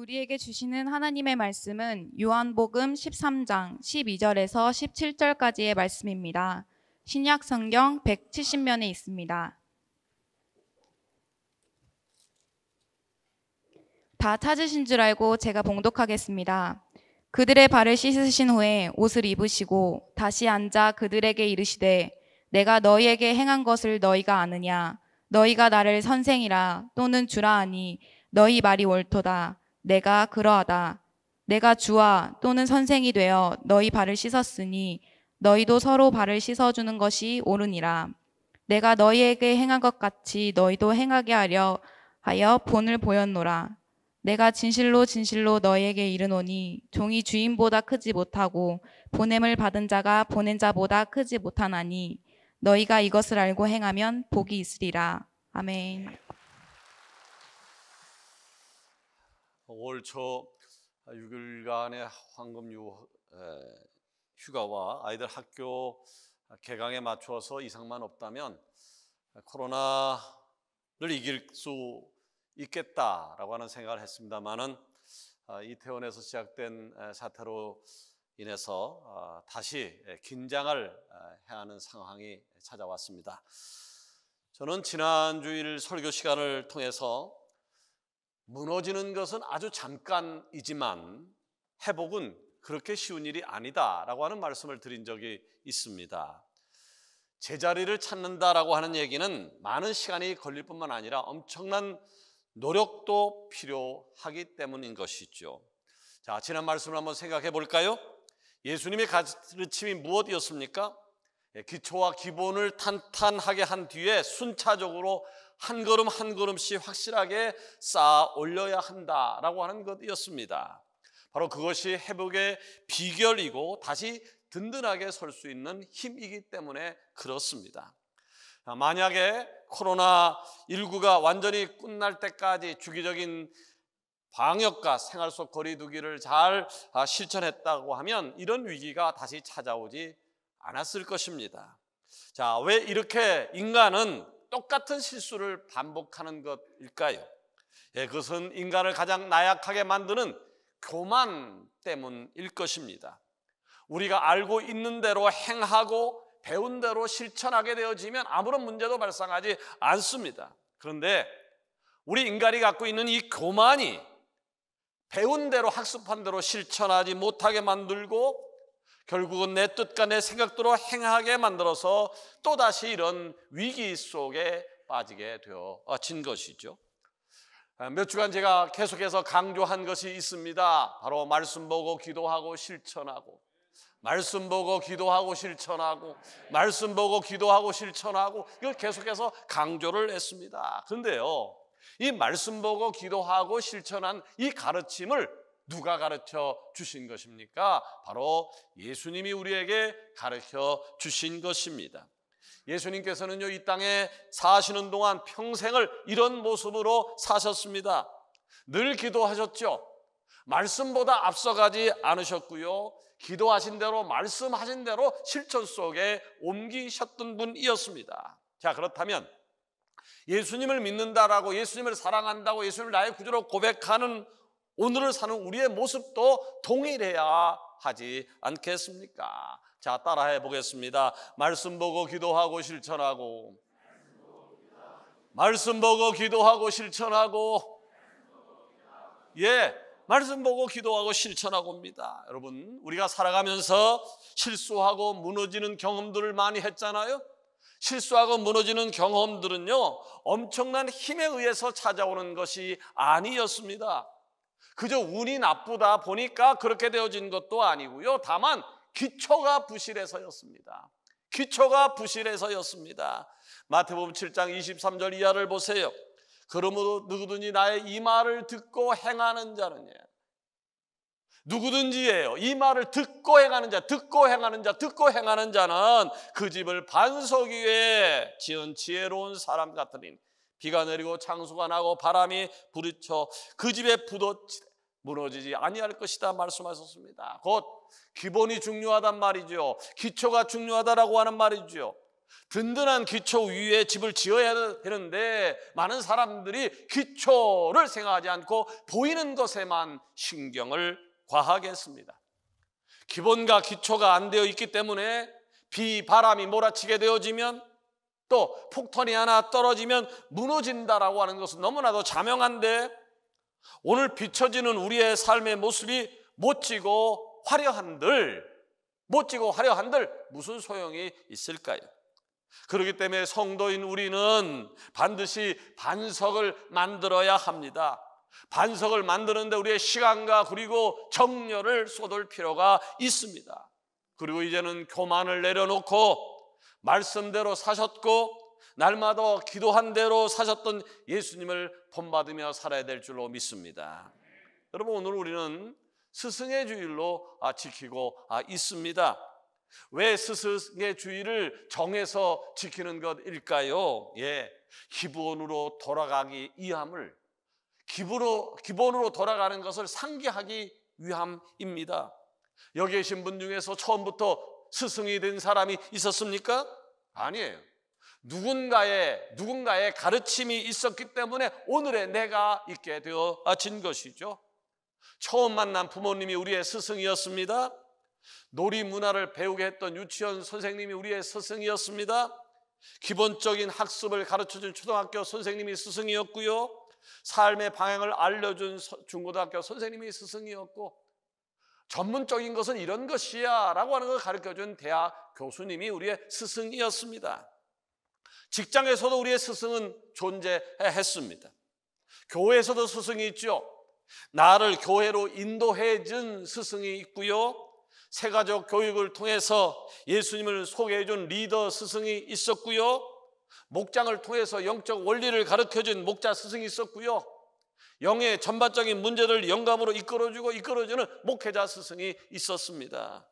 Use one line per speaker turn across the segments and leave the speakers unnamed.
우리에게 주시는 하나님의 말씀은 요한복음 13장 12절에서 17절까지의 말씀입니다. 신약 성경 170면에 있습니다. 다 찾으신 줄 알고 제가 봉독하겠습니다. 그들의 발을 씻으신 후에 옷을 입으시고 다시 앉아 그들에게 이르시되 내가 너희에게 행한 것을 너희가 아느냐? 너희가 나를 선생이라 또는 주라 하니 너희 말이 옳도다. 내가 그러하다. 내가 주와 또는 선생이 되어 너희 발을 씻었으니 너희도 서로 발을 씻어주는 것이 옳으니라. 내가 너희에게 행한 것 같이 너희도 행하게 하려 하여 본을 보였노라. 내가 진실로 진실로 너희에게 이르노니 종이 주인보다 크지 못하고 보냄을 받은 자가 보낸 자보다 크지 못하나니 너희가 이것을 알고 행하면 복이 있으리라. 아멘.
올 초 6일간의 황금 휴가와 아이들 학교 개강에 맞추어서 이상만 없다면 코로나를 이길 수 있겠다라고 하는 생각을 했습니다만은 이태원에서 시작된 사태로 인해서 다시 긴장을 해야 하는 상황이 찾아왔습니다. 저는 지난 주일 설교 시간을 통해서 무너지는 것은 아주 잠깐이지만 회복은 그렇게 쉬운 일이 아니다라고 하는 말씀을 드린 적이 있습니다. 제자리를 찾는다라고 하는 얘기는 많은 시간이 걸릴 뿐만 아니라 엄청난 노력도 필요하기 때문인 것이죠. 자, 지난 말씀을 한번 생각해 볼까요? 예수님의 가르침이 무엇이었습니까? 기초와 기본을 탄탄하게 한 뒤에 순차적으로 한 걸음 한 걸음씩 확실하게 쌓아 올려야 한다라고 하는 것이었습니다. 바로 그것이 회복의 비결이고 다시 든든하게 설 수 있는 힘이기 때문에 그렇습니다. 만약에 코로나19가 완전히 끝날 때까지 주기적인 방역과 생활 속 거리 두기를 잘 실천했다고 하면 이런 위기가 다시 찾아오지 않았을 것입니다. 자, 왜 이렇게 인간은 똑같은 실수를 반복하는 것일까요? 그것은 인간을 가장 나약하게 만드는 교만 때문일 것입니다. 우리가 알고 있는 대로 행하고 배운 대로 실천하게 되어지면 아무런 문제도 발생하지 않습니다. 그런데 우리 인간이 갖고 있는 이 교만이 배운 대로 학습한 대로 실천하지 못하게 만들고 결국은 내 뜻과 내 생각대로 행하게 만들어서 또다시 이런 위기 속에 빠지게 되어진 것이죠. 몇 주간 제가 계속해서 강조한 것이 있습니다. 바로 말씀 보고 기도하고 실천하고, 말씀 보고 기도하고 실천하고, 말씀 보고 기도하고 실천하고, 이걸 계속해서 강조를 했습니다. 그런데요, 이 말씀 보고 기도하고 실천한 이 가르침을 누가 가르쳐 주신 것입니까? 바로 예수님이 우리에게 가르쳐 주신 것입니다. 예수님께서는요, 이 땅에 사시는 동안 평생을 이런 모습으로 사셨습니다. 늘 기도하셨죠. 말씀보다 앞서가지 않으셨고요, 기도하신 대로 말씀하신 대로 실천 속에 옮기셨던 분이었습니다. 자, 그렇다면 예수님을 믿는다라고, 예수님을 사랑한다고, 예수님을 나의 구주로 고백하는 오늘을 사는 우리의 모습도 동일해야 하지 않겠습니까? 자, 따라해 보겠습니다. 말씀 보고 기도하고 실천하고, 말씀 보고 기도하고 실천하고, 말씀 보고 기도하고 실천하고입니다. 여러분, 우리가 살아가면서 실수하고 무너지는 경험들을 많이 했잖아요. 실수하고 무너지는 경험들은요, 엄청난 힘에 의해서 찾아오는 것이 아니었습니다. 그저 운이 나쁘다 보니까 그렇게 되어진 것도 아니고요, 다만 기초가 부실해서였습니다. 기초가 부실해서였습니다. 마태복음 7장 23절 이하를 보세요. 그러므로 누구든지 나의 이 말을 듣고 행하는 자는, 누구든지예요. 이 말을 듣고 행하는 자, 듣고 행하는 자, 듣고 행하는 자는 그 집을 반석 위에 지은 지혜로운 사람 같으니 비가 내리고 창수가 나고 바람이 부딪혀 그 집에 무너지지 아니할 것이다 말씀하셨습니다. 곧 기본이 중요하단 말이죠. 기초가 중요하다라고 하는 말이죠. 든든한 기초 위에 집을 지어야 되는데 많은 사람들이 기초를 생각하지 않고 보이는 것에만 신경을 과하게 했습니다. 기본과 기초가 안 되어 있기 때문에 비, 바람이 몰아치게 되어지면 또 폭탄이 하나 떨어지면 무너진다라고 하는 것은 너무나도 자명한데, 오늘 비춰지는 우리의 삶의 모습이 멋지고 화려한들 무슨 소용이 있을까요? 그렇기 때문에 성도인 우리는 반드시 반석을 만들어야 합니다. 반석을 만드는데 우리의 시간과 그리고 정열을 쏟을 필요가 있습니다. 그리고 이제는 교만을 내려놓고 말씀대로 사셨고 날마다 기도한 대로 사셨던 예수님을 본받으며 살아야 될 줄로 믿습니다. 여러분, 오늘 우리는 스승의 주일로 지키고 있습니다. 왜 스승의 주일을 정해서 지키는 것일까요? 기본으로 돌아가기 위함을, 기본으로 돌아가는 것을 상기하기 위함입니다. 여기 계신 분 중에서 처음부터 스승이 된 사람이 있었습니까? 아니에요. 누군가의 가르침이 있었기 때문에 오늘의 내가 있게 되어진 것이죠. 처음 만난 부모님이 우리의 스승이었습니다. 놀이 문화를 배우게 했던 유치원 선생님이 우리의 스승이었습니다. 기본적인 학습을 가르쳐준 초등학교 선생님이 스승이었고요. 삶의 방향을 알려준 중고등학교 선생님이 스승이었고, 전문적인 것은 이런 것이야 라고 하는 걸 가르쳐준 대학 교수님이 우리의 스승이었습니다. 직장에서도 우리의 스승은 존재했습니다. 교회에서도 스승이 있죠. 나를 교회로 인도해 준 스승이 있고요. 새가족 교육을 통해서 예수님을 소개해 준 리더 스승이 있었고요. 목장을 통해서 영적 원리를 가르쳐준 목자 스승이 있었고요. 영의 전반적인 문제를 영감으로 이끌어주는 목회자 스승이 있었습니다.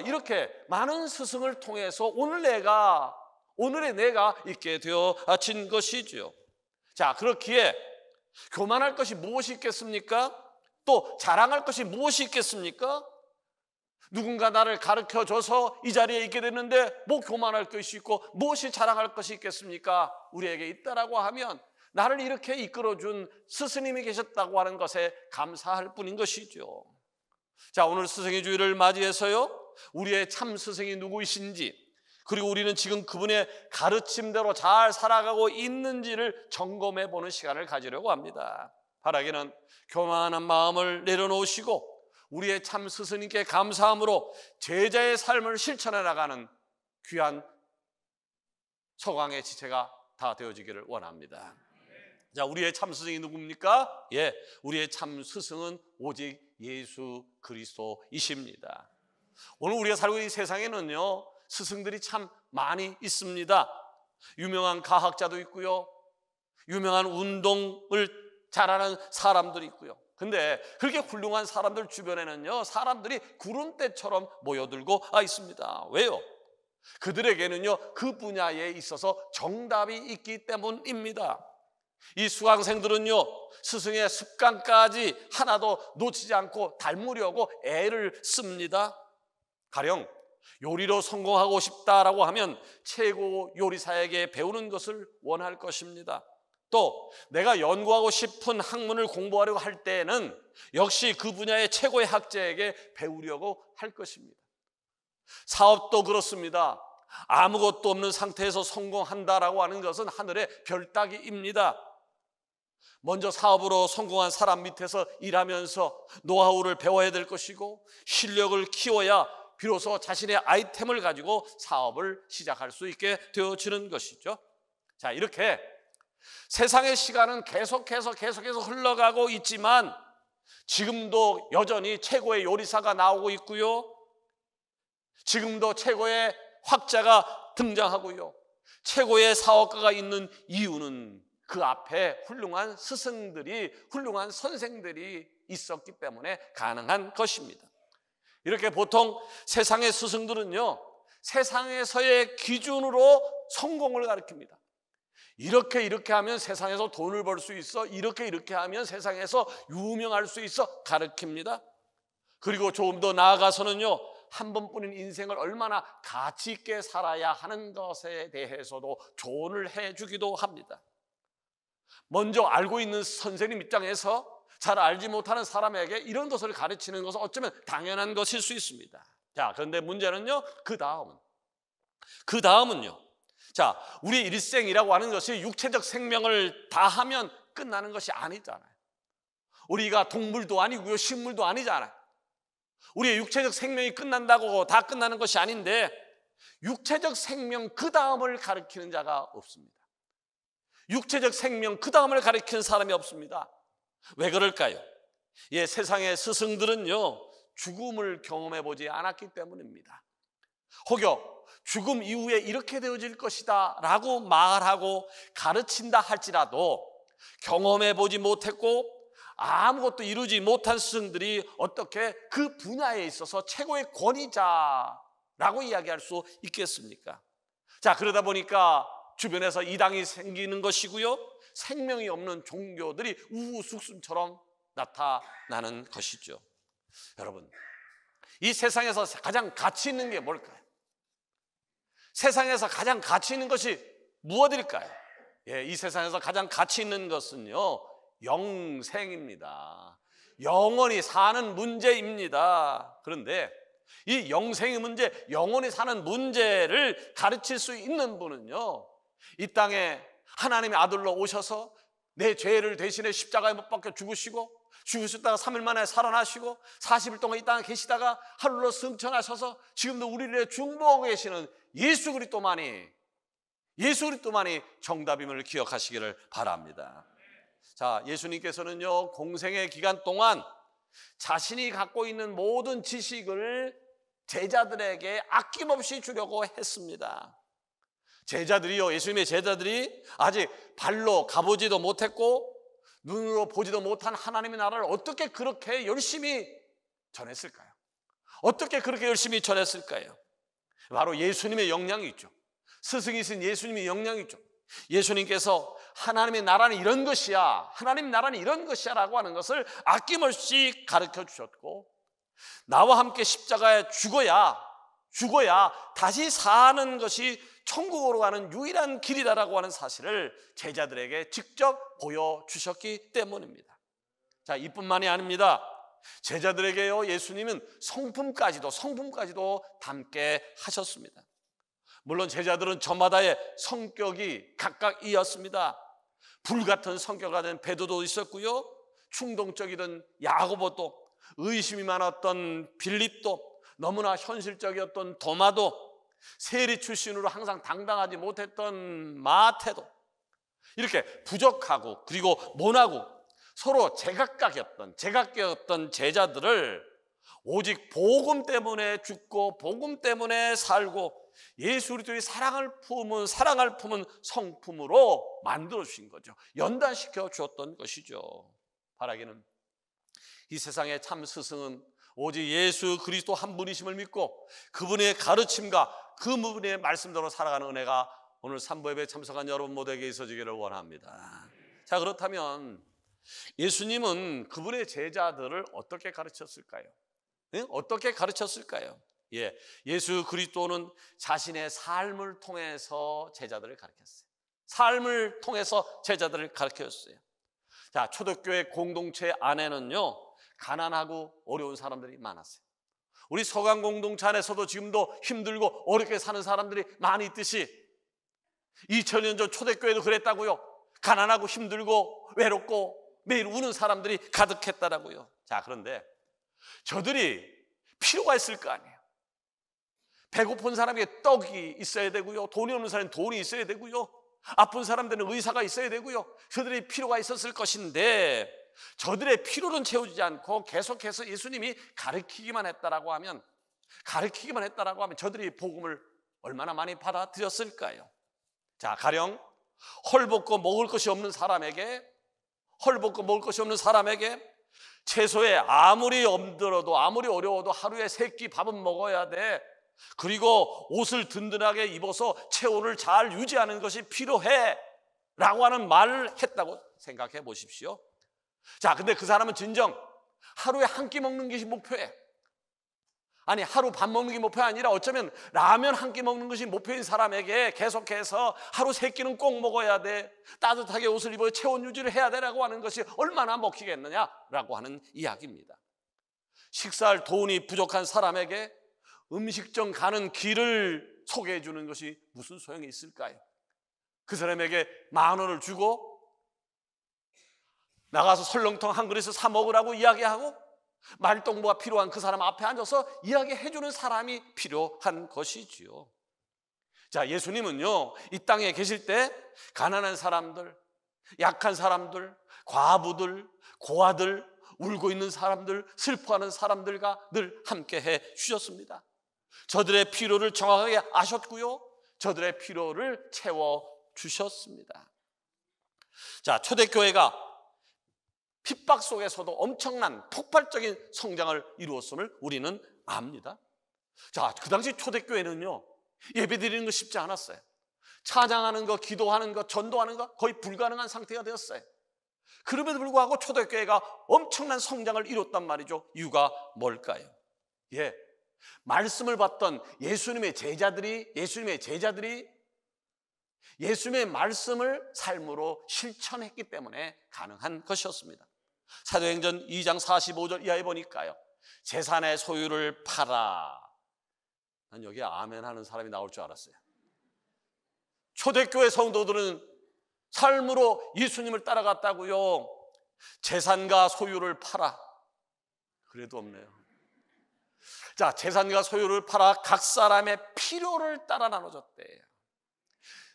이렇게 많은 스승을 통해서 오늘의 내가 있게 되어진 것이죠. 자, 그렇기에 교만할 것이 무엇이 있겠습니까? 또 자랑할 것이 무엇이 있겠습니까? 누군가 나를 가르쳐줘서 이 자리에 있게 됐는데 뭐 교만할 것이 있고 무엇이 자랑할 것이 있겠습니까? 우리에게 있다라고 하면 나를 이렇게 이끌어준 스승님이 계셨다고 하는 것에 감사할 뿐인 것이죠. 자, 오늘 스승의 주일을 맞이해서요, 우리의 참 스승이 누구이신지, 그리고 우리는 지금 그분의 가르침대로 잘 살아가고 있는지를 점검해 보는 시간을 가지려고 합니다. 바라기는 교만한 마음을 내려놓으시고 우리의 참 스승님께 감사함으로 제자의 삶을 실천해 나가는 귀한 서광의 지체가 다 되어지기를 원합니다. 자, 우리의 참 스승이 누굽니까? 우리의 참 스승은 오직 예수 그리스도이십니다. 오늘 우리가 살고 있는 세상에는요, 스승들이 참 많이 있습니다. 유명한 가학자도 있고요, 유명한 운동을 잘하는 사람들이 있고요. 근데 그렇게 훌륭한 사람들 주변에는요, 사람들이 구름대처럼 모여들고 있습니다. 왜요? 그들에게는요, 그 분야에 있어서 정답이 있기 때문입니다. 이 수강생들은요, 스승의 습관까지 하나도 놓치지 않고 닮으려고 애를 씁니다. 가령 요리로 성공하고 싶다라고 하면 최고 요리사에게 배우는 것을 원할 것입니다. 또 내가 연구하고 싶은 학문을 공부하려고 할 때는 역시 그 분야의 최고의 학자에게 배우려고 할 것입니다. 사업도 그렇습니다. 아무것도 없는 상태에서 성공한다라고 하는 것은 하늘의 별따기입니다. 먼저 사업으로 성공한 사람 밑에서 일하면서 노하우를 배워야 될 것이고, 실력을 키워야 비로소 자신의 아이템을 가지고 사업을 시작할 수 있게 되어지는 것이죠. 자, 이렇게 세상의 시간은 계속해서 흘러가고 있지만 지금도 여전히 최고의 요리사가 나오고 있고요, 지금도 최고의 학자가 등장하고요, 최고의 사업가가 있는 이유는 그 앞에 훌륭한 스승들이, 훌륭한 선생들이 있었기 때문에 가능한 것입니다. 이렇게 보통 세상의 스승들은요, 세상에서의 기준으로 성공을 가르칩니다. 이렇게 하면 세상에서 돈을 벌 수 있어, 이렇게 하면 세상에서 유명할 수 있어 가르칩니다. 그리고 조금 더 나아가서는요, 한 번뿐인 인생을 얼마나 가치 있게 살아야 하는 것에 대해서도 조언을 해주기도 합니다. 먼저 알고 있는 선생님 입장에서 잘 알지 못하는 사람에게 이런 것을 가르치는 것은 어쩌면 당연한 것일 수 있습니다. 자, 그런데 문제는요, 그 다음은요. 자, 우리 일생이라고 하는 것이 육체적 생명을 다하면 끝나는 것이 아니잖아요. 우리가 동물도 아니고요, 식물도 아니잖아요. 우리의 육체적 생명이 끝난다고 다 끝나는 것이 아닌데, 육체적 생명 그 다음을 가르치는 자가 없습니다. 육체적 생명 그 다음을 가르치는 사람이 없습니다. 왜 그럴까요? 예, 세상의 스승들은요, 죽음을 경험해 보지 않았기 때문입니다. 혹여 죽음 이후에 이렇게 되어질 것이다 라고 말하고 가르친다 할지라도 경험해 보지 못했고 아무것도 이루지 못한 스승들이 어떻게 그 분야에 있어서 최고의 권위자라고 이야기할 수 있겠습니까? 자, 그러다 보니까 주변에서 이당이 생기는 것이고요, 생명이 없는 종교들이 우후죽순처럼 나타나는 것이죠. 여러분, 이 세상에서 가장 가치 있는 게 뭘까요? 세상에서 가장 가치 있는 것이 무엇일까요? 예, 이 세상에서 가장 가치 있는 것은요, 영생입니다. 영원히 사는 문제입니다. 그런데 이 영생의 문제, 영원히 사는 문제를 가르칠 수 있는 분은요, 이 땅에 하나님의 아들로 오셔서 내 죄를 대신해 십자가에 못 박혀 죽으셨다가 3일 만에 살아나시고 40일 동안 이 땅에 계시다가 하늘로 승천하셔서 지금도 우리를 중보하고 계시는 예수 그리스도만이 정답임을 기억하시기를 바랍니다. 자, 예수님께서는요, 공생의 기간 동안 자신이 갖고 있는 모든 지식을 제자들에게 아낌없이 주려고 했습니다. 예수님의 제자들이 아직 발로 가보지도 못했고 눈으로 보지도 못한 하나님의 나라를 어떻게 그렇게 열심히 전했을까요? 어떻게 그렇게 열심히 전했을까요? 바로 예수님의 영향이 있죠. 스승이신 예수님의 영향이 있죠. 예수님께서 하나님의 나라는 이런 것이야, 하나님 나라는 이런 것이야 라고 하는 것을 아낌없이 가르쳐 주셨고, 나와 함께 십자가에 죽어야 다시 사는 것이 천국으로 가는 유일한 길이다라고 하는 사실을 제자들에게 직접 보여주셨기 때문입니다. 자, 이뿐만이 아닙니다. 제자들에게요, 예수님은 성품까지도 담게 하셨습니다. 물론 제자들은 저마다의 성격이 각각이었습니다. 불같은 성격 가진 베드로도 있었고요, 충동적이던 야고보도, 의심이 많았던 빌립도, 너무나 현실적이었던 도마도, 세리 출신으로 항상 당당하지 못했던 마태도, 이렇게 부족하고 그리고 모나고 서로 제각각이었던 제자들을 오직 복음 때문에 죽고 복음 때문에 살고 예수 그리스도의 사랑을 품은 성품으로 만들어 주신 거죠. 연단시켜 주었던 것이죠. 바라기는 이 세상의 참 스승은 오직 예수 그리스도 한 분이심을 믿고 그분의 가르침과 그분의 말씀대로 살아가는 은혜가 오늘 삼보예배에 참석한 여러분 모두에게 있어지기를 원합니다. 자, 그렇다면 예수님은 그분의 제자들을 어떻게 가르쳤을까요? 어떻게 가르쳤을까요? 예, 예수 그리스도는 자신의 삶을 통해서 제자들을 가르쳤어요. 삶을 통해서 제자들을 가르쳤어요. 자, 초대교회 공동체 안에는요, 가난하고 어려운 사람들이 많았어요. 우리 서강 공동체 안에서도 지금도 힘들고 어렵게 사는 사람들이 많이 있듯이 2000년 전 초대교회도 그랬다고요. 가난하고 힘들고 외롭고 매일 우는 사람들이 가득했다라고요. 자, 그런데 저들이 필요가 있을 거 아니에요. 배고픈 사람에게 떡이 있어야 되고요, 돈이 없는 사람은 돈이 있어야 되고요, 아픈 사람들은 의사가 있어야 되고요. 저들의 필요가 있었을 것인데 저들의 필요는 채워지지 않고 계속해서 예수님이 가르치기만 했다라고 하면 저들이 복음을 얼마나 많이 받아들였을까요? 자, 가령 헐벗고 먹을 것이 없는 사람에게 채소에 아무리 엄들어도 아무리 어려워도 하루에 3끼 밥은 먹어야 돼. 그리고 옷을 든든하게 입어서 체온을 잘 유지하는 것이 필요해 라고 하는 말을 했다고 생각해 보십시오. 자, 근데 그 사람은 진정 하루에 한 끼 먹는 것이 목표예요. 아니 하루 밥 먹는 게 목표가 아니라 어쩌면 라면 한 끼 먹는 것이 목표인 사람에게 계속해서 하루 3끼는 꼭 먹어야 돼, 따뜻하게 옷을 입어 체온 유지를 해야 되라고 하는 것이 얼마나 먹히겠느냐라고 하는 이야기입니다. 식사할 돈이 부족한 사람에게 음식점 가는 길을 소개해 주는 것이 무슨 소용이 있을까요? 그 사람에게 10,000원을 주고 나가서 설렁탕 한 그릇을 사 먹으라고 이야기하고 말동무가 필요한 그 사람 앞에 앉아서 이야기해 주는 사람이 필요한 것이지요. 자, 예수님은요, 이 땅에 계실 때 가난한 사람들, 약한 사람들, 과부들, 고아들, 울고 있는 사람들, 슬퍼하는 사람들과 늘 함께해 주셨습니다. 저들의 필요를 정확하게 아셨고요, 저들의 필요를 채워 주셨습니다. 자, 초대교회가 핍박 속에서도 엄청난 폭발적인 성장을 이루었음을 우리는 압니다. 자, 그 당시 초대교회는요, 예배 드리는 거 쉽지 않았어요. 찬양하는 거, 기도하는 거, 전도하는 거 거의 불가능한 상태가 되었어요. 그럼에도 불구하고 초대교회가 엄청난 성장을 이뤘단 말이죠. 이유가 뭘까요? 예, 말씀을 받던 예수님의 제자들이 예수님의 말씀을 삶으로 실천했기 때문에 가능한 것이었습니다. 사도행전 2장 45절 이하에 보니까요, 재산의 소유를 팔아. 난 여기 아멘 하는 사람이 나올 줄 알았어요. 초대교회 성도들은 삶으로 예수님을 따라갔다고요. 재산과 소유를 팔아. 그래도 없네요. 자, 재산과 소유를 팔아 각 사람의 필요를 따라 나눠줬대요.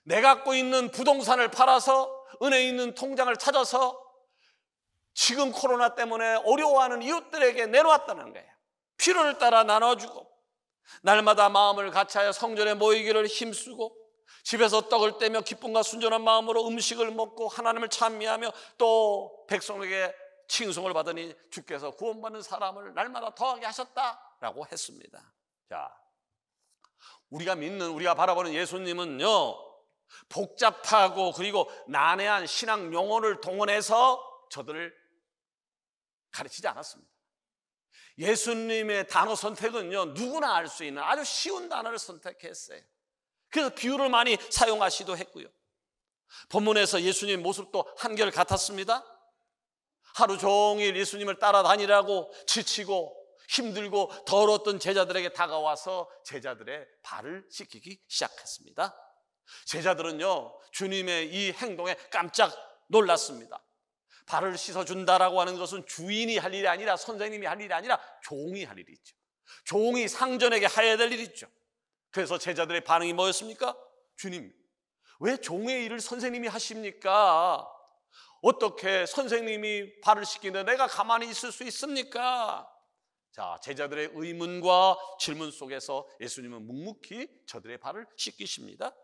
내가 갖고 있는 부동산을 팔아서 은혜 있는 통장을 찾아서 지금 코로나 때문에 어려워하는 이웃들에게 내놓았다는 거예요. 필요를 따라 나눠주고, 날마다 마음을 같이하여 성전에 모이기를 힘쓰고, 집에서 떡을 떼며 기쁨과 순전한 마음으로 음식을 먹고 하나님을 찬미하며 또 백성에게 칭송을 받으니 주께서 구원받는 사람을 날마다 더하게 하셨다라고 했습니다. 자, 우리가 바라보는 예수님은요, 복잡하고 그리고 난해한 신앙 용어를 동원해서 저들을 가르치지 않았습니다. 예수님의 단어 선택은요, 누구나 알 수 있는 아주 쉬운 단어를 선택했어요. 그래서 비유를 많이 사용하시도 했고요. 본문에서 예수님 모습도 한결 같았습니다. 하루 종일 예수님을 따라다니라고 지치고 힘들고 더러웠던 제자들에게 다가와서 제자들의 발을 씻기기 시작했습니다. 제자들은요, 주님의 이 행동에 깜짝 놀랐습니다. 발을 씻어준다라고 하는 것은 주인이 할 일이 아니라, 선생님이 할 일이 아니라 종이 할 일이죠. 종이 상전에게 해야 될 일이죠. 그래서 제자들의 반응이 뭐였습니까? 주님, 왜 종의 일을 선생님이 하십니까? 어떻게 선생님이 발을 씻기는데 내가 가만히 있을 수 있습니까? 자, 제자들의 의문과 질문 속에서 예수님은 묵묵히 저들의 발을 씻기십니다.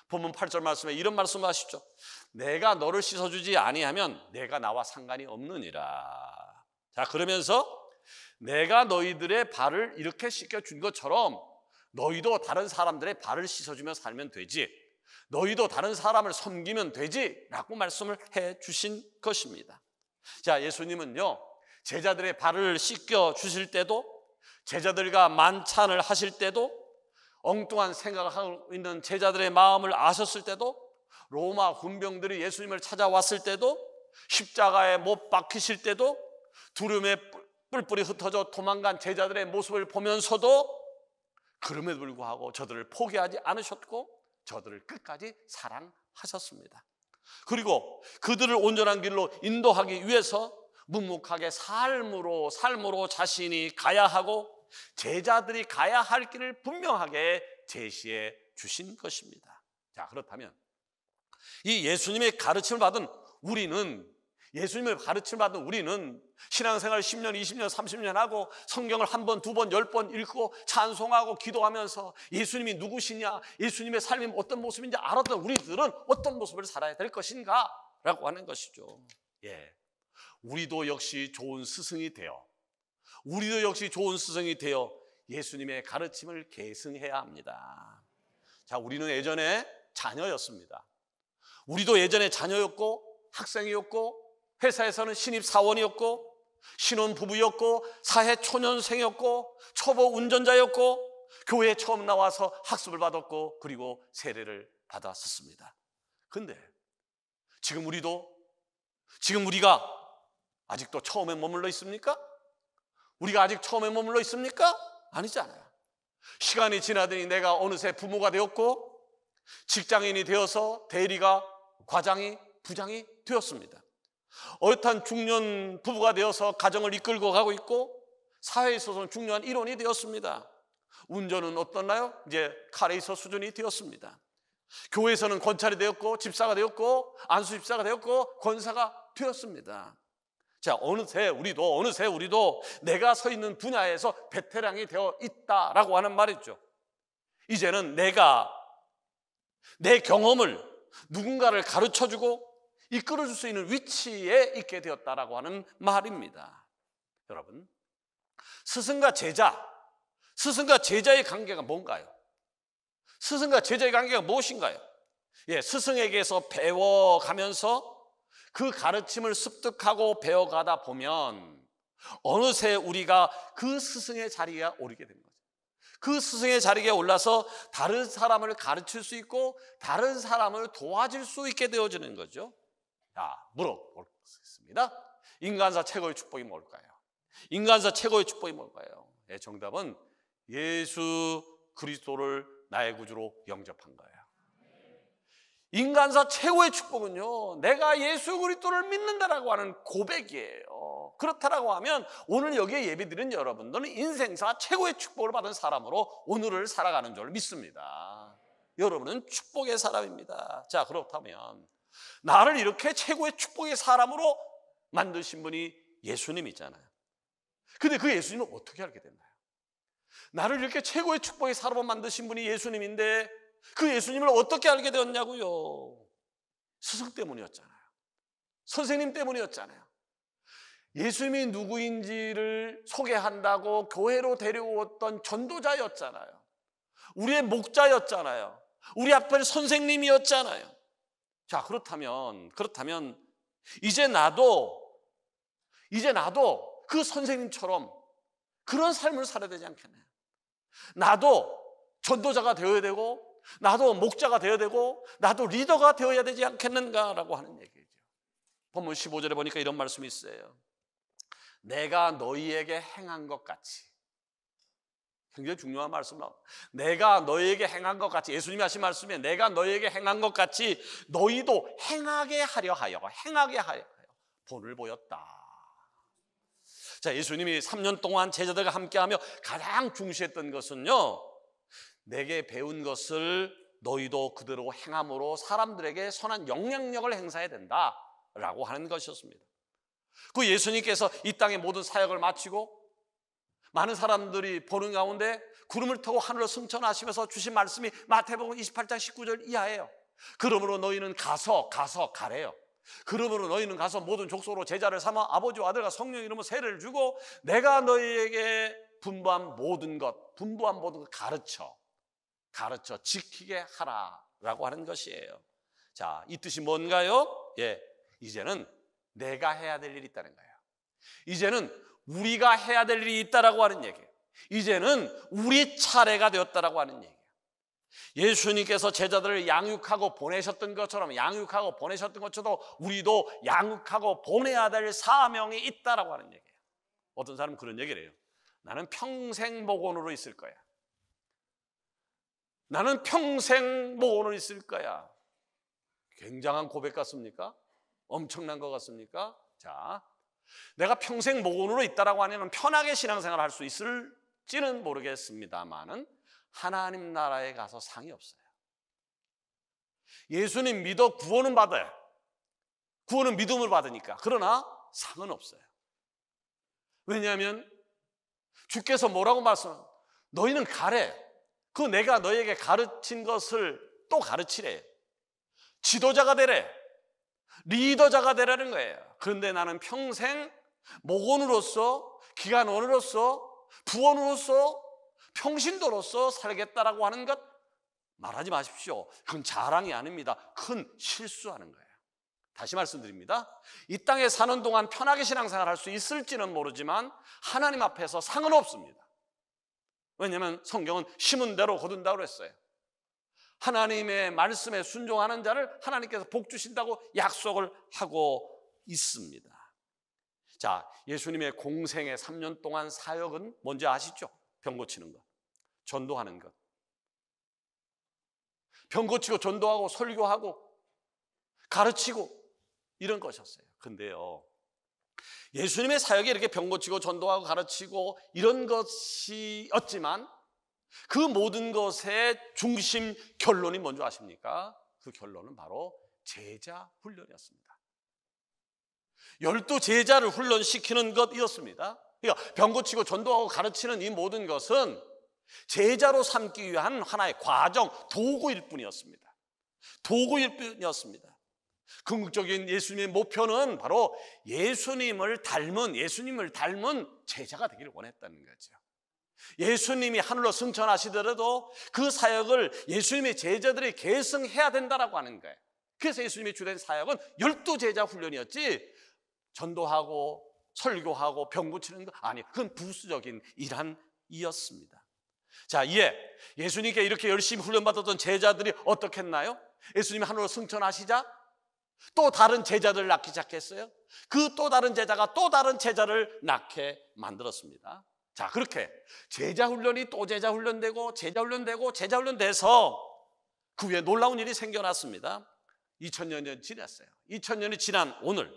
본문 8절 말씀에 이런 말씀을 하시죠. 내가 너를 씻어주지 아니하면 내가 나와 상관이 없느니라. 자, 그러면서 내가 너희들의 발을 이렇게 씻겨준 것처럼 너희도 다른 사람들의 발을 씻어주며 살면 되지, 너희도 다른 사람을 섬기면 되지 라고 말씀을 해 주신 것입니다. 자, 예수님은요, 제자들의 발을 씻겨 주실 때도, 제자들과 만찬을 하실 때도, 엉뚱한 생각을 하고 있는 제자들의 마음을 아셨을 때도, 로마 군병들이 예수님을 찾아왔을 때도, 십자가에 못 박히실 때도, 두려움에 뿔뿔이 흩어져 도망간 제자들의 모습을 보면서도 그럼에도 불구하고 저들을 포기하지 않으셨고 저들을 끝까지 사랑하셨습니다. 그리고 그들을 온전한 길로 인도하기 위해서 묵묵하게 삶으로 자신이 가야 하고 제자들이 가야 할 길을 분명하게 제시해 주신 것입니다. 자, 그렇다면 이 예수님의 가르침을 받은 우리는 신앙생활 10년, 20년, 30년 하고 성경을 한 번, 두 번, 10번 읽고 찬송하고 기도하면서 예수님이 누구시냐, 예수님의 삶이 어떤 모습인지 알았던 우리들은 어떤 모습을 살아야 될 것인가 라고 하는 것이죠. 예, 우리도 역시 좋은 스승이 되어 예수님의 가르침을 계승해야 합니다. 자, 우리는 예전에 자녀였습니다. 우리도 예전에 자녀였고 학생이었고 회사에서는 신입사원이었고 신혼부부였고 사회초년생이었고 초보 운전자였고 교회에 처음 나와서 학습을 받았고 그리고 세례를 받았었습니다. 근데 지금 우리가 아직도 처음에 머물러 있습니까? 우리가 아직 처음에 머물러 있습니까? 아니잖아요. 시간이 지나더니 내가 어느새 부모가 되었고 직장인이 되어서 대리가 과장이 부장이 되었습니다. 어엿한 중년 부부가 되어서 가정을 이끌고 가고 있고 사회에 있어서는 중요한 일원이 되었습니다. 운전은 어떻나요? 이제 카레이서 수준이 되었습니다. 교회에서는 권찰이 되었고 집사가 되었고 안수집사가 되었고 권사가 되었습니다. 자, 어느새 우리도 내가 서 있는 분야에서 베테랑이 되어 있다라고 하는 말이죠. 이제는 내가 내 경험을 누군가를 가르쳐주고 이끌어줄 수 있는 위치에 있게 되었다라고 하는 말입니다. 여러분, 스승과 제자의 관계가 뭔가요? 스승과 제자의 관계가 무엇인가요? 스승에게서 배워가면서 그 가르침을 습득하고 배워가다 보면 어느새 우리가 그 스승의 자리에 오르게 됩니다. 그 스승의 자리에 올라서 다른 사람을 가르칠 수 있고 다른 사람을 도와줄 수 있게 되어지는 거죠. 자, 물어보겠습니다. 인간사 최고의 축복이 뭘까요? 인간사 최고의 축복이 뭘까요? 정답은 예수 그리스도를 나의 구주로 영접한 거예요. 인간사 최고의 축복은요, 내가 예수 그리스도를 믿는다라고 하는 고백이에요. 그렇다라고 하면 오늘 여기에 예배드린 여러분들은 인생사 최고의 축복을 받은 사람으로 오늘을 살아가는 줄 믿습니다. 여러분은 축복의 사람입니다. 자, 그렇다면 나를 이렇게 최고의 축복의 사람으로 만드신 분이 예수님이잖아요. 근데 그 예수님은 어떻게 알게 됐나요? 나를 이렇게 최고의 축복의 사람으로 만드신 분이 예수님인데 그 예수님을 어떻게 알게 되었냐고요? 스승 때문이었잖아요. 선생님 때문이었잖아요. 예수님이 누구인지를 소개한다고 교회로 데려왔던 전도자였잖아요. 우리의 목자였잖아요. 우리 앞에 선생님이었잖아요. 자, 그렇다면 이제 나도 그 선생님처럼 그런 삶을 살아야 되지 않겠나요? 나도 전도자가 되어야 되고 나도 목자가 되어야 되고 나도 리더가 되어야 되지 않겠는가라고 하는 얘기죠. 본문 15절에 보니까 이런 말씀이 있어요. 내가 너희에게 행한 것 같이. 굉장히 중요한 말씀 나옵니다. 내가 너희에게 행한 것 같이, 예수님이 하신 말씀에 내가 너희에게 행한 것 같이 너희도 행하게 하려 하여 본을 보였다. 자, 예수님이 3년 동안 제자들과 함께하며 가장 중시했던 것은요, 내게 배운 것을 너희도 그대로 행함으로 사람들에게 선한 영향력을 행사해야 된다라고 하는 것이었습니다. 그 예수님께서 이 땅의 모든 사역을 마치고 많은 사람들이 보는 가운데 구름을 타고 하늘로 승천하시면서 주신 말씀이 마태복음 28장 19절 이하예요. 그러므로 너희는 가래요. 그러므로 너희는 가서 모든 족속으로 제자를 삼아 아버지와 아들과 성령의 이름으로 세례를 주고 내가 너희에게 분부한 모든 것 가르쳐 지키게 하라라고 하는 것이에요. 자, 이 뜻이 뭔가요? 이제는 내가 해야 될 일이 있다는 거예요. 이제는 우리가 해야 될 일이 있다라고 하는 얘기예요. 이제는 우리 차례가 되었다라고 하는 얘기예요. 예수님께서 제자들을 양육하고 보내셨던 것처럼 우리도 양육하고 보내야 될 사명이 있다라고 하는 얘기예요. 어떤 사람은 그런 얘기를 해요. 나는 평생 목원으로 있을 거야. 나는 평생 목원으로 있을 거야. 굉장한 고백 같습니까? 엄청난 것 같습니까? 자, 내가 평생 목원으로 있다라고 하면 편하게 신앙생활을 할 수 있을지는 모르겠습니다만은 하나님 나라에 가서 상이 없어요. 예수님 믿어 구원은 받아요. 구원은 믿음을 받으니까. 그러나 상은 없어요. 왜냐하면 주께서 뭐라고 말씀하세요? 너희는 가래. 그 내가 너희에게 가르친 것을 또 가르치래. 지도자가 되래. 리더자가 되라는 거예요. 그런데 나는 평생 목원으로서, 기관원으로서, 부원으로서, 평신도로서 살겠다라고 하는 것 말하지 마십시오. 그건 자랑이 아닙니다. 큰 실수하는 거예요. 다시 말씀드립니다. 이 땅에 사는 동안 편하게 신앙생활 할 수 있을지는 모르지만 하나님 앞에서 상은 없습니다. 왜냐하면 성경은 심은 대로 거둔다고 그랬어요. 하나님의 말씀에 순종하는 자를 하나님께서 복 주신다고 약속을 하고 있습니다. 자, 예수님의 공생의 3년 동안 사역은 뭔지 아시죠? 병 고치는 것, 전도하는 것. 병 고치고 전도하고 설교하고 가르치고 이런 것이었어요. 근데요, 예수님의 사역이 이렇게 병 고치고 전도하고 가르치고 이런 것이었지만 그 모든 것의 중심 결론이 뭔지 아십니까? 그 결론은 바로 제자 훈련이었습니다. 12 제자를 훈련시키는 것이었습니다. 그러니까 병 고치고 전도하고 가르치는 이 모든 것은 제자로 삼기 위한 하나의 과정, 도구일 뿐이었습니다. 도구일 뿐이었습니다. 궁극적인 예수님의 목표는 바로 예수님을 닮은 제자가 되기를 원했다는 거죠. 예수님이 하늘로 승천하시더라도 그 사역을 예수님의 제자들이 계승해야 된다라고 하는 거예요. 그래서 예수님의 주된 사역은 12 제자 훈련이었지 전도하고 설교하고 병 고치는 거 아니, 그건 부수적인 일환이었습니다. 자, 이에 예수님께 이렇게 열심히 훈련받았던 제자들이 어떻게 했나요? 예수님이 하늘로 승천하시자 또 다른 제자들을 낳기 시작했어요. 그 또 다른 제자가 또 다른 제자를 낳게 만들었습니다. 자, 그렇게 제자 훈련이 또 제자 훈련되고 제자 훈련되고 제자 훈련돼서 그 위에 놀라운 일이 생겨났습니다. 2000년이 지났어요. 2000년이 지난 오늘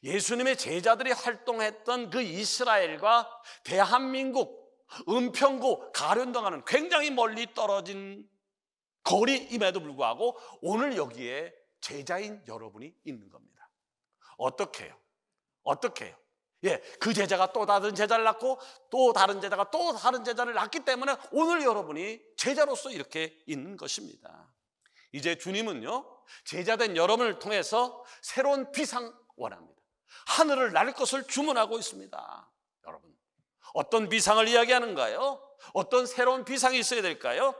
예수님의 제자들이 활동했던 그 이스라엘과 대한민국 은평구 가련당하는 굉장히 멀리 떨어진 거리임에도 불구하고 오늘 여기에 제자인 여러분이 있는 겁니다. 어떻게 해요? 예, 그 제자가 또 다른 제자를 낳고 또 다른 제자가 또 다른 제자를 낳기 때문에 오늘 여러분이 제자로서 이렇게 있는 것입니다. 이제 주님은요, 제자된 여러분을 통해서 새로운 비상 원합니다. 하늘을 날 것을 주문하고 있습니다. 여러분, 어떤 비상을 이야기하는가요? 어떤 새로운 비상이 있어야 될까요?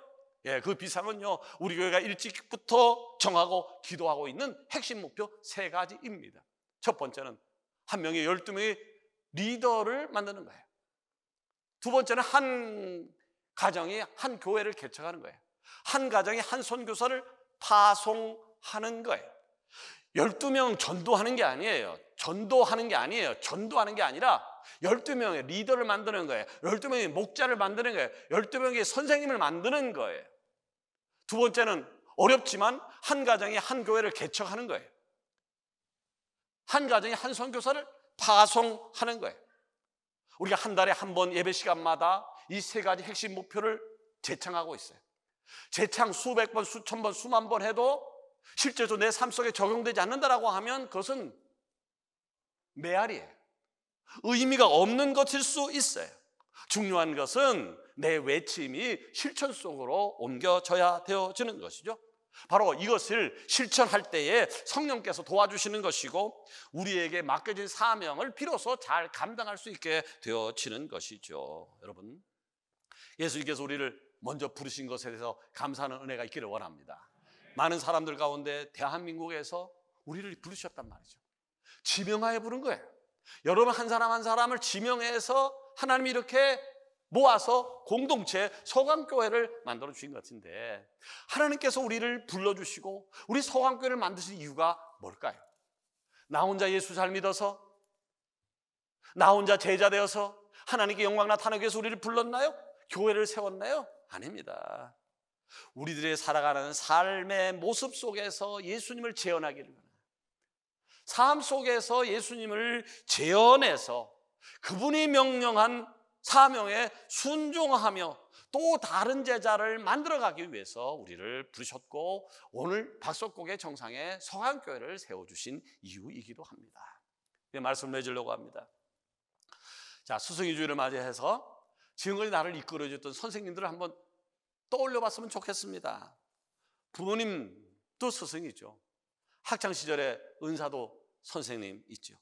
예, 그 비상은요, 우리 교회가 일찍부터 정하고 기도하고 있는 핵심 목표 3가지입니다. 첫 번째는 한 명의 12명의 리더를 만드는 거예요. 두 번째는 한 가정이 한 교회를 개척하는 거예요. 한 가정이 한 선교사를 파송하는 거예요. 12명 전도하는 게 아니에요. 전도하는 게 아니라 12명의 리더를 만드는 거예요. 12명의 목자를 만드는 거예요. 12명의 선생님을 만드는 거예요. 두 번째는 어렵지만 한 가정이 한 교회를 개척하는 거예요. 한 가정이 한 선교사를 파송하는 거예요. 우리가 한 달에 한 번 예배 시간마다 이 3가지 핵심 목표를 제창하고 있어요. 제창 수백 번, 수천 번, 수만 번 해도 실제로 내 삶 속에 적용되지 않는다라고 하면 그것은 메아리예요. 의미가 없는 것일 수 있어요. 중요한 것은 내 외침이 실천 속으로 옮겨져야 되어지는 것이죠. 바로 이것을 실천할 때에 성령께서 도와주시는 것이고 우리에게 맡겨진 사명을 비로소 잘 감당할 수 있게 되어지는 것이죠. 여러분, 예수님께서 우리를 먼저 부르신 것에 대해서 감사하는 은혜가 있기를 원합니다. 많은 사람들 가운데 대한민국에서 우리를 부르셨단 말이죠. 지명하여 부른 거예요. 여러분 한 사람 한 사람을 지명해서 하나님이 이렇게 모아서 공동체 서강교회를 만들어 주신 것 같은데 하나님께서 우리를 불러주시고 우리 서강교회를 만드신 이유가 뭘까요? 나 혼자 예수 잘 믿어서, 나 혼자 제자 되어서 하나님께 영광 나타내기 위해서 우리를 불렀나요? 교회를 세웠나요? 아닙니다. 우리들의 살아가는 삶의 모습 속에서 예수님을 재현하기를 원합니다. 삶 속에서 예수님을 재현해서 그분이 명령한 사명에 순종하며 또 다른 제자를 만들어가기 위해서 우리를 부르셨고 오늘 박석곡의 정상에 서강교회를 세워주신 이유이기도 합니다. 이 말씀을 맺으려고 합니다. 자, 스승의주일을 맞이해서 지금까지 나를 이끌어줬던 선생님들을 한번 떠올려 봤으면 좋겠습니다. 부모님도 스승이죠. 학창시절에 은사도 선생님 있죠.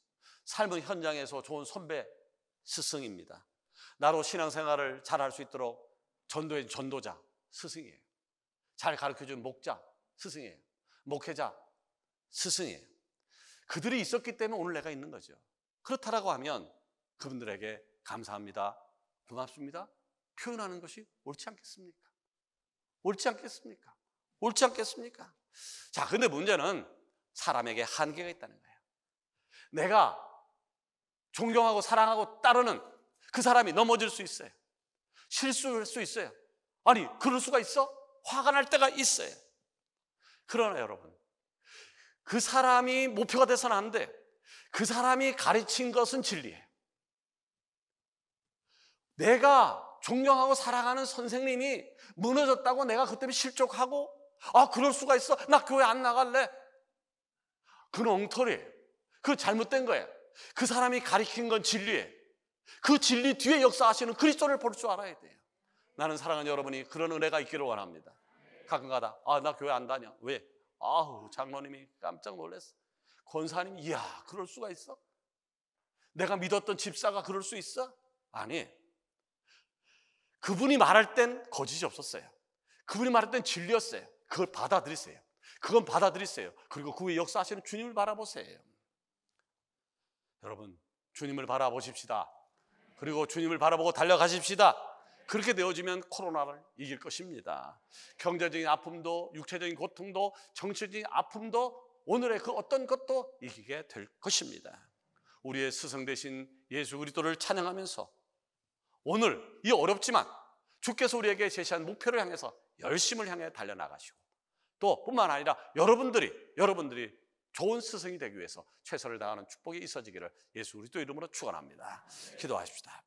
삶의 현장에서 좋은 선배 스승입니다. 나로 신앙생활을 잘할 수 있도록 전도의 전도자 스승이에요. 잘 가르쳐준 목자 스승이에요. 목회자 스승이에요. 그들이 있었기 때문에 오늘 내가 있는 거죠. 그렇다라고 하면 그분들에게 감사합니다, 고맙습니다 표현하는 것이 옳지 않겠습니까? 옳지 않겠습니까? 옳지 않겠습니까? 자, 근데 문제는 사람에게 한계가 있다는 거예요. 내가 존경하고 사랑하고 따르는 그 사람이 넘어질 수 있어요. 실수할 수 있어요. 아니, 그럴 수가 있어? 화가 날 때가 있어요. 그러나 여러분, 그 사람이 목표가 돼서는 안 돼. 그 사람이 가르친 것은 진리예요. 내가 존경하고 사랑하는 선생님이 무너졌다고 내가 그것 때문에 실족하고, 아, 그럴 수가 있어? 나 교회 안 나갈래? 그건 엉터리예요. 그거 잘못된 거예요. 그 사람이 가르친 건 진리예요. 그 진리 뒤에 역사하시는 그리스도를 볼 줄 알아야 돼요. 나는 사랑하는 여러분이 그런 은혜가 있기를 원합니다. 가끔가다, 아, 나 교회 안 다녀. 왜? 아우, 장로님이 깜짝 놀랐어. 권사님이, 이야, 그럴 수가 있어? 내가 믿었던 집사가 그럴 수 있어? 아니, 그분이 말할 땐 거짓이 없었어요. 그분이 말할 땐 진리였어요. 그걸 받아들이세요. 그건 받아들이세요. 그리고 그 위에 역사하시는 주님을 바라보세요. 여러분, 주님을 바라보십시다. 그리고 주님을 바라보고 달려가십시다. 그렇게 되어지면 코로나를 이길 것입니다. 경제적인 아픔도, 육체적인 고통도, 정치적인 아픔도, 오늘의 그 어떤 것도 이기게 될 것입니다. 우리의 스승 되신 예수 그리스도를 찬양하면서 오늘 이 어렵지만 주께서 우리에게 제시한 목표를 향해서 열심을 향해 달려나가시고, 또 뿐만 아니라 여러분들이 좋은 스승이 되기 위해서 최선을 다하는 축복이 있어지기를 예수 그리스도 이름으로 축원합니다. 기도하십시다.